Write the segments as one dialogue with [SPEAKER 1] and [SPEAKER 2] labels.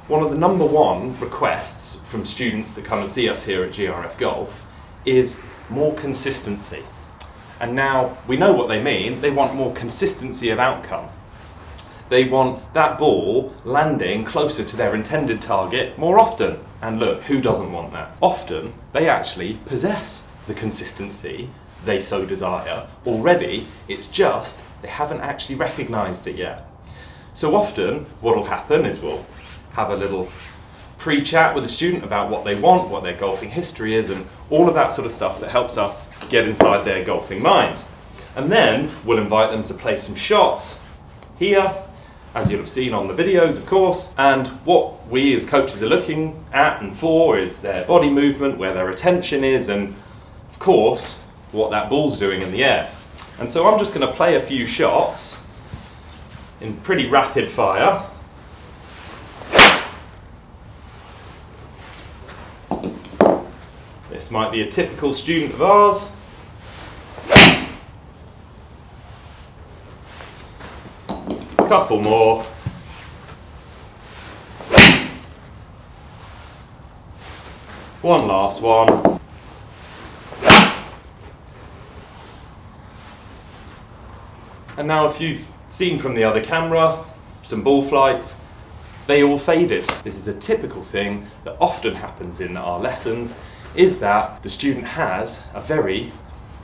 [SPEAKER 1] One of the #1 requests from students that come and see us here at GRF Golf is more consistency. And now we know what they mean. They want more consistency of outcome. They want that ball landing closer to their intended target more often. And look, who doesn't want that? Often they actually possess the consistency they so desire already. It's just they haven't actually recognised it yet. So often what will happen is we'll have a little pre-chat with a student about what they want, what their golfing history is, and all of that sort of stuff that helps us get inside their golfing mind. And then we'll invite them to play some shots here, as you'll have seen on the videos, of course. And what we as coaches are looking at and for is their body movement, where their attention is, and of course, what that ball's doing in the air. And so I'm just going to play a few shots in pretty rapid fire. This might be a typical student of ours. A couple more. One last one. And now if you've seen from the other camera, some ball flights, they all faded. This is a typical thing that often happens in our lessons, is that the student has a very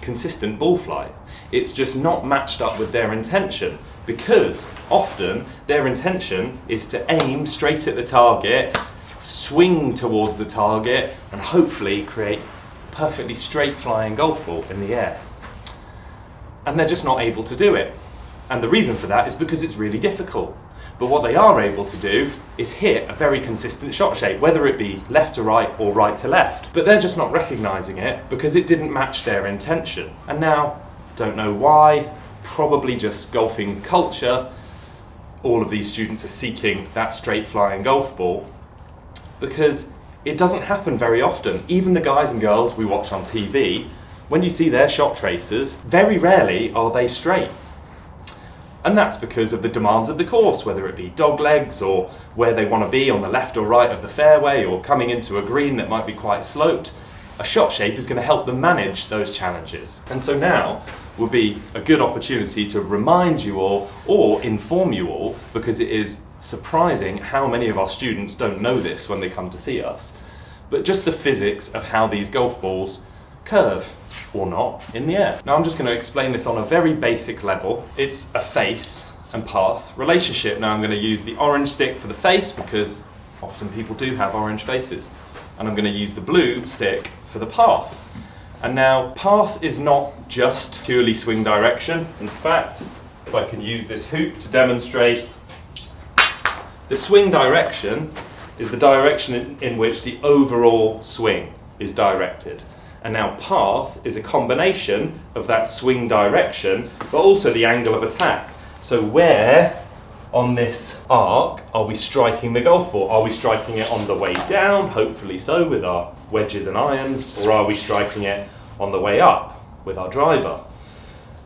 [SPEAKER 1] consistent ball flight. It's just not matched up with their intention, because often their intention is to aim straight at the target, swing towards the target, and hopefully create a perfectly straight flying golf ball in the air. And they're just not able to do it. And the reason for that is because it's really difficult. But what they are able to do is hit a very consistent shot shape, whether it be left to right or right to left. But they're just not recognising it because it didn't match their intention. And now, don't know why, probably just golfing culture, all of these students are seeking that straight flying golf ball because it doesn't happen very often. Even the guys and girls we watch on TV, when you see their shot traces, very rarely are they straight. And that's because of the demands of the course, whether it be dog legs or where they want to be on the left or right of the fairway or coming into a green that might be quite sloped. A shot shape is going to help them manage those challenges. And so now will be a good opportunity to remind you all or inform you all, because it is surprising how many of our students don't know this when they come to see us, but just the physics of how these golf balls curve or not in the air. Now I'm just going to explain this on a very basic level. It's a face and path relationship. Now I'm going to use the orange stick for the face because often people do have orange faces, and I'm going to use the blue stick for the path. And now path is not just purely swing direction. In fact, if I can use this hoop to demonstrate, the swing direction is the direction in which the overall swing is directed. And now path is a combination of that swing direction, but also the angle of attack. So where on this arc are we striking the golf ball? Are we striking it on the way down, hopefully so, with our wedges and irons, or are we striking it on the way up with our driver?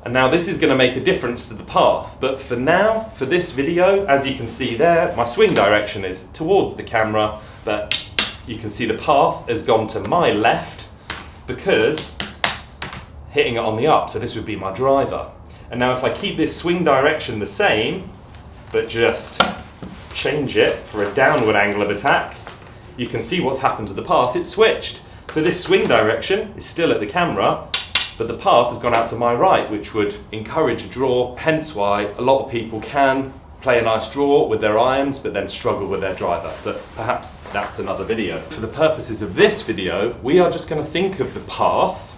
[SPEAKER 1] And now this is going to make a difference to the path, but for now, for this video, as you can see there, my swing direction is towards the camera, but you can see the path has gone to my left, because hitting it on the up, so this would be my driver. And now if I keep this swing direction the same, but just change it for a downward angle of attack, you can see what's happened to the path. It's switched. So this swing direction is still at the camera, but the path has gone out to my right, which would encourage a draw, hence why a lot of people can play a nice draw with their irons, but then struggle with their driver. But perhaps that's another video. For the purposes of this video, we are just going to think of the path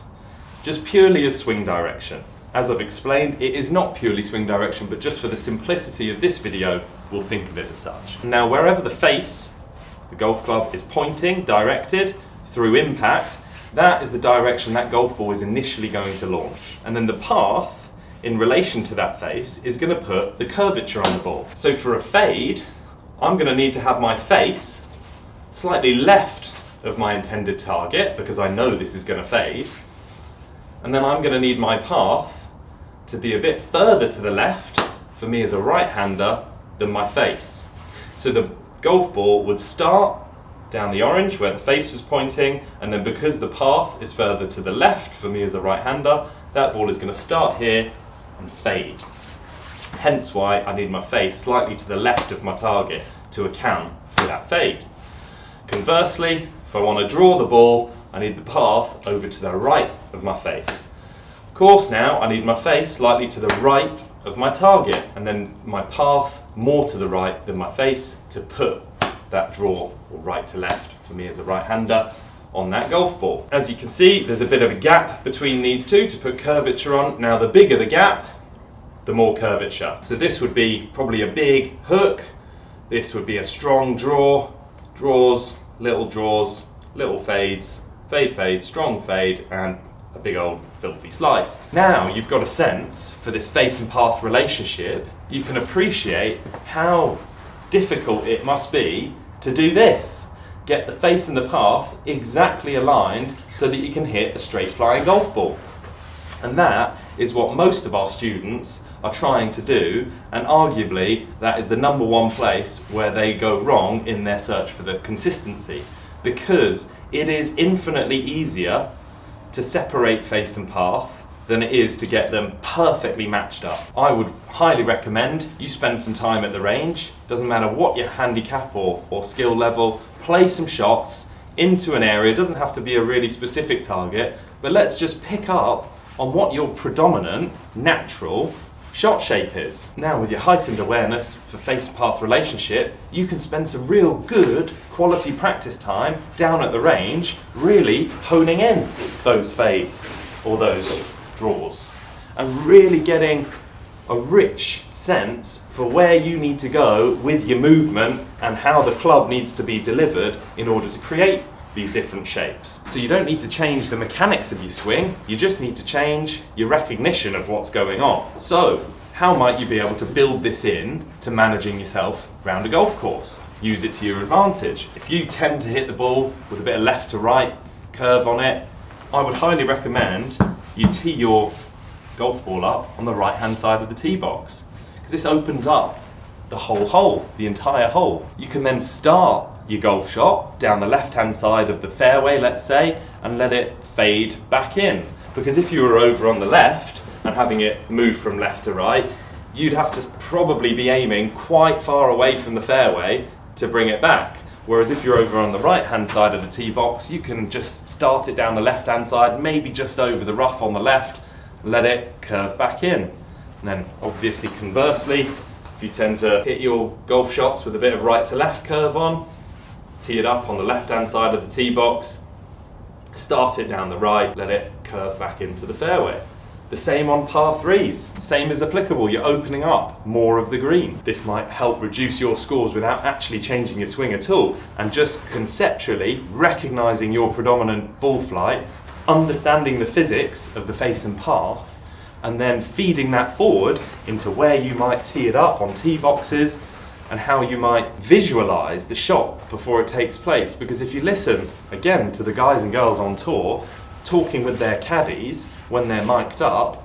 [SPEAKER 1] just purely as swing direction. As I've explained, it is not purely swing direction, but just for the simplicity of this video, we'll think of it as such. Now, wherever the face, the golf club, is pointing, directed through impact, that is the direction that golf ball is initially going to launch. And then the path, in relation to that face, is going to put the curvature on the ball. So for a fade, I'm going to need to have my face slightly left of my intended target, because I know this is going to fade. And then I'm going to need my path to be a bit further to the left, for me as a right-hander, than my face. So the golf ball would start down the orange where the face was pointing, and then because the path is further to the left for me as a right-hander, that ball is going to start here and fade. Hence why I need my face slightly to the left of my target to account for that fade. Conversely, if I want to draw the ball, I need the path over to the right of my face. Of course now I need my face slightly to the right of my target, and then my path more to the right than my face to put that draw, or right to left for me as a right-hander, on that golf ball. As you can see, there's a bit of a gap between these two to put curvature on. Now the bigger the gap, the more curvature. So this would be probably a big hook, this would be a strong draw, draws, little fades, fade, fade, strong fade, and a big old filthy slice. Now you've got a sense for this face and path relationship, you can appreciate how difficult it must be to do this. Get the face and the path exactly aligned so that you can hit a straight flying golf ball. And that is what most of our students are trying to do, and arguably that is the number one place where they go wrong in their search for the consistency, because it is infinitely easier to separate face and path than it is to get them perfectly matched up. I would highly recommend you spend some time at the range, doesn't matter what your handicap or skill level, play some shots into an area. It doesn't have to be a really specific target, but let's just pick up on what your predominant natural shot shape is. Now with your heightened awareness for face and path relationship, you can spend some real good quality practice time down at the range, really honing in those fades or those draws, and really getting a rich sense for where you need to go with your movement and how the club needs to be delivered in order to create these different shapes. So you don't need to change the mechanics of your swing, you just need to change your recognition of what's going on. So how might you be able to build this in to managing yourself around a golf course? Use it to your advantage. If you tend to hit the ball with a bit of left to right curve on it, I would highly recommend you tee your golf ball up on the right hand side of the tee box, because this opens up the whole hole, the entire hole. You can then start your golf shot down the left hand side of the fairway, let's say, and let it fade back in, because if you were over on the left and having it move from left to right, you'd have to probably be aiming quite far away from the fairway to bring it back. Whereas if you're over on the right hand side of the tee box, you can just start it down the left hand side, maybe just over the rough on the left, let it curve back in. And then obviously conversely, if you tend to hit your golf shots with a bit of right to left curve on, tee it up on the left hand side of the tee box, start it down the right, let it curve back into the fairway. The same on par threes, same is applicable, you're opening up more of the green. This might help reduce your scores without actually changing your swing at all, and just conceptually recognising your predominant ball flight, understanding the physics of the face and path, and then feeding that forward into where you might tee it up on tee boxes and how you might visualise the shot before it takes place. Because if you listen again to the guys and girls on tour talking with their caddies when they're mic'd up,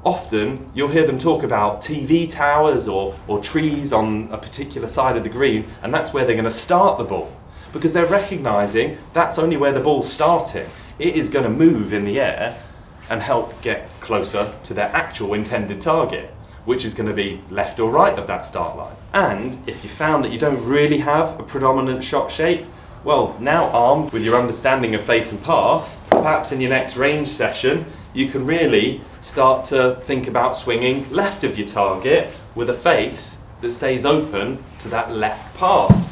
[SPEAKER 1] often you'll hear them talk about TV towers or trees on a particular side of the green, and that's where they're going to start the ball, because they're recognising that's only where the ball's starting. It is going to move in the air and help get closer to their actual intended target, which is going to be left or right of that start line. And if you found that you don't really have a predominant shot shape, well, now armed with your understanding of face and path, perhaps in your next range session, you can really start to think about swinging left of your target with a face that stays open to that left path.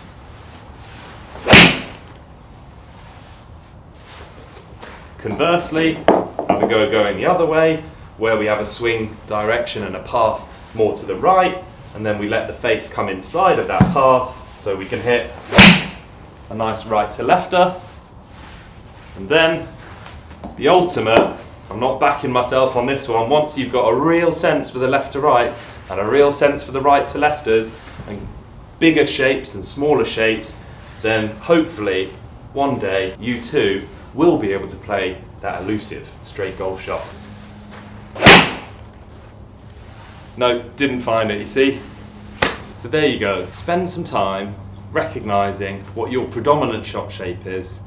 [SPEAKER 1] Conversely, have a go going the other way, where we have a swing direction and a path more to the right, and then we let the face come inside of that path so we can hit a nice right to lefter. And then the ultimate, I'm not backing myself on this one, once you've got a real sense for the left to rights and a real sense for the right to lefters and bigger shapes and smaller shapes, then hopefully one day you too will be able to play that elusive straight golf shot. No, didn't find it, you see? So there you go. Spend some time, recognising what your predominant shot shape is.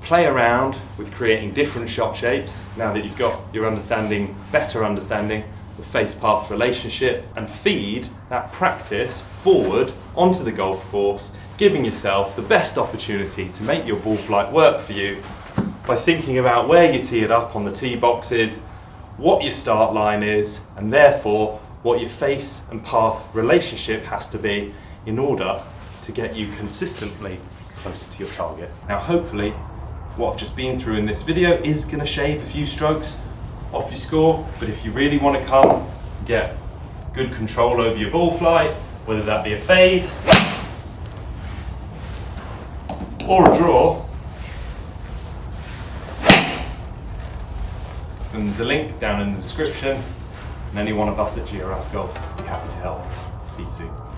[SPEAKER 1] Play around with creating different shot shapes now that you've got your better understanding of face-path relationship, and feed that practice forward onto the golf course, giving yourself the best opportunity to make your ball flight work for you by thinking about where you tee it up on the tee boxes, what your start line is, and therefore what your face and path relationship has to be in order to get you consistently closer to your target. Now hopefully what I've just been through in this video is going to shave a few strokes off your score, but if you really want to come and get good control over your ball flight, whether that be a fade or a draw, then there's a link down in the description, and any one of us at GRF Golf will be happy to help. See you soon.